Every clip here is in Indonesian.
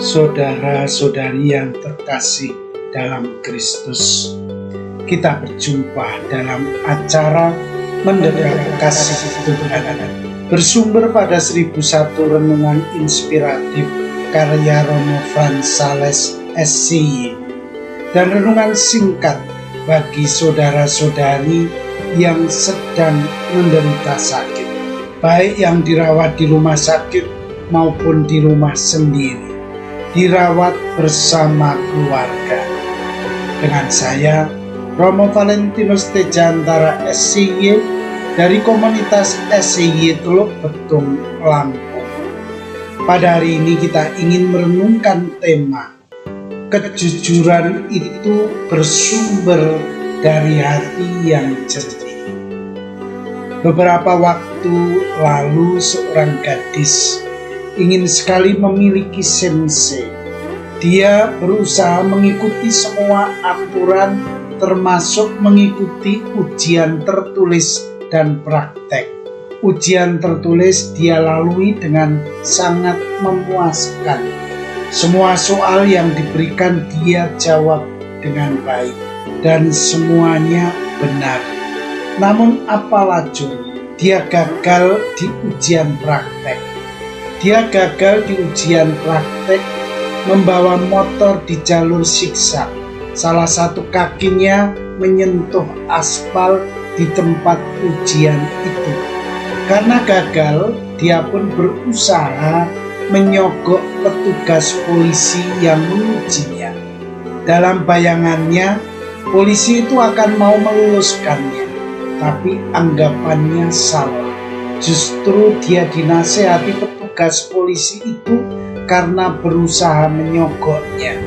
Saudara-saudari yang terkasih dalam Kristus, kita berjumpa dalam acara Mendekat Kasih Tuhan, bersumber pada 1001 renungan inspiratif karya Romo Frans Sales SCY, dan renungan singkat bagi saudara-saudari yang sedang menderita sakit, baik yang dirawat di rumah sakit maupun di rumah sendiri, dirawat bersama keluarga. Dengan saya, Romo Valentinus Tejantara SCY dari komunitas SCY Teluk Betung, Lampung. Pada hari ini kita ingin merenungkan tema kejujuran itu bersumber dari hati yang jernih. Beberapa waktu lalu seorang gadis ingin sekali memiliki sensei. Dia berusaha mengikuti semua aturan, termasuk mengikuti ujian tertulis dan praktek. Ujian tertulis dia lalui dengan sangat memuaskan. Semua soal yang diberikan dia jawab dengan baik dan semuanya benar. Namun apalah dia gagal di ujian praktek. Dia gagal di ujian praktek membawa motor di jalur siksa. Salah satu kakinya menyentuh aspal di tempat ujian itu. Karena gagal, dia pun berusaha menyogok petugas polisi yang mengujinya. Dalam bayangannya, polisi itu akan mau meluluskannya, tapi anggapannya salah. Justru dia dinasehati petugas polisi itu karena berusaha menyogoknya.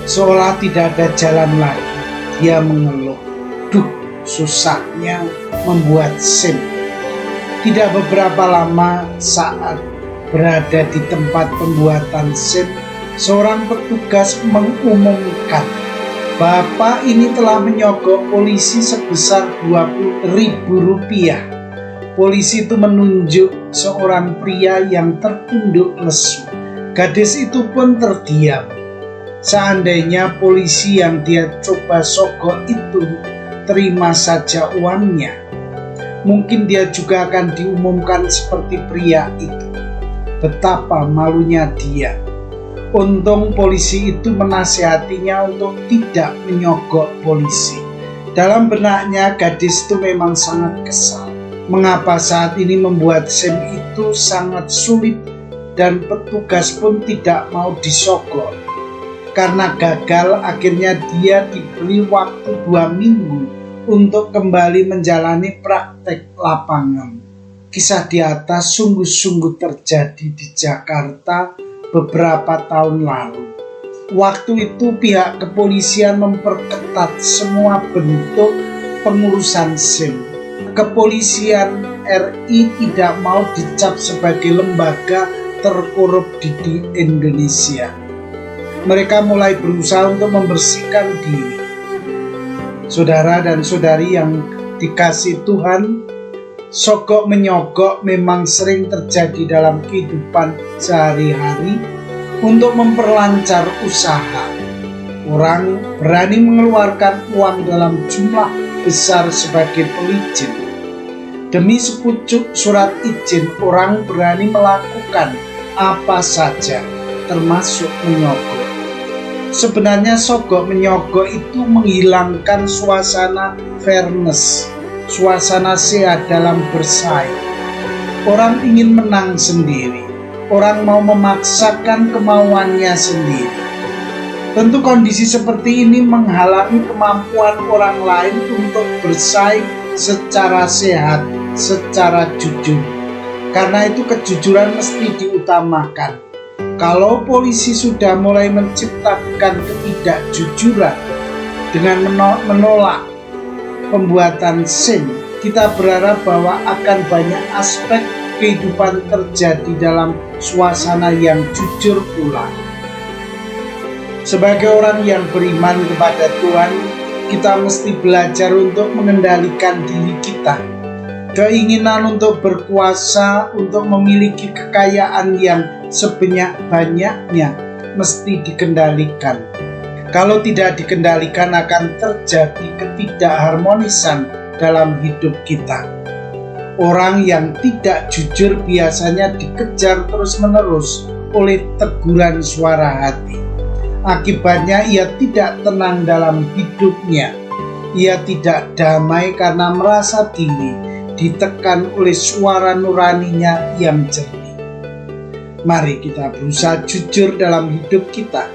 Seolah tidak ada jalan lagi, dia mengeluh, "Duh, susahnya membuat SIM." Tidak beberapa lama saat berada di tempat pembuatan SIM, seorang petugas mengumumkan, "Bapak ini telah menyogok polisi sebesar Rp20.000. Polisi itu menunjuk seorang pria yang tertunduk lesu. Gadis itu pun terdiam. Seandainya polisi yang dia coba sogok itu terima saja uangnya, mungkin dia juga akan diumumkan seperti pria itu. Betapa malunya dia. Untung polisi itu menasihatinya untuk tidak menyogok polisi." Dalam benaknya, gadis itu memang sangat kesal. Mengapa saat ini membuat SIM itu sangat sulit dan petugas pun tidak mau disogok. Karena gagal, akhirnya dia diberi waktu 2 minggu untuk kembali menjalani praktek lapangan. Kisah di atas sungguh-sungguh terjadi di Jakarta beberapa tahun lalu. Waktu itu pihak kepolisian memperketat semua bentuk pengurusan SIM. Kepolisian RI tidak mau dicap sebagai lembaga terkorup di Indonesia. Mereka mulai berusaha untuk membersihkan diri. Saudara dan saudari yang dikasihi Tuhan, sogok menyogok memang sering terjadi dalam kehidupan sehari-hari untuk memperlancar usaha. Orang berani mengeluarkan uang dalam jumlah besar sebagai pelicin. Demi sepucuk surat izin, orang berani melakukan apa saja, termasuk menyogok. Sebenarnya sogok menyogok itu menghilangkan suasana fairness, suasana sehat dalam bersaing. Orang ingin menang sendiri. Orang mau memaksakan kemauannya sendiri. Tentu kondisi seperti ini menghalangi kemampuan orang lain untuk bersaing secara sehat, secara jujur. Karena itu kejujuran mesti diutamakan. Kalau polisi sudah mulai menciptakan ketidakjujuran dengan menolak pembuatan SIM, kita berharap bahwa akan banyak aspek kehidupan terjadi dalam suasana yang jujur pula. Sebagai orang yang beriman kepada Tuhan, kita mesti belajar untuk mengendalikan diri kita. Keinginan untuk berkuasa, untuk memiliki kekayaan yang sebanyak-banyaknya mesti dikendalikan. Kalau tidak dikendalikan akan terjadi ketidakharmonisan dalam hidup kita. Orang yang tidak jujur biasanya dikejar terus-menerus oleh teguran suara hati. Akibatnya ia tidak tenang dalam hidupnya. Ia tidak damai karena merasa diri ditekan oleh suara nuraninya yang jernih. Mari kita berusaha jujur dalam hidup kita.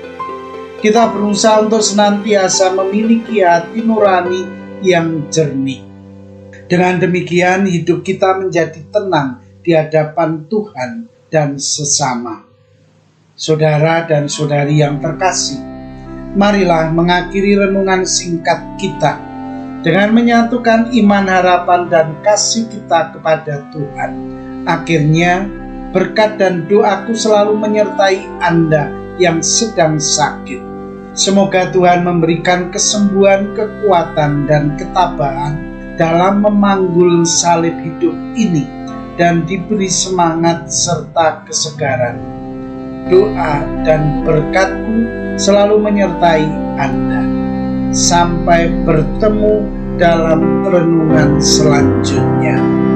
Kita berusaha untuk senantiasa memiliki hati nurani yang jernih. Dengan demikian hidup kita menjadi tenang di hadapan Tuhan dan sesama. Saudara dan saudari yang terkasih, marilah mengakhiri renungan singkat kita dengan menyatukan iman, harapan, dan kasih kita kepada Tuhan. Akhirnya, berkat dan doaku selalu menyertai Anda yang sedang sakit. Semoga Tuhan memberikan kesembuhan, kekuatan, dan ketabahan dalam memanggul salib hidup ini dan diberi semangat serta kesegaran. Doa dan berkatku selalu menyertai Anda. Sampai bertemu dalam renungan selanjutnya.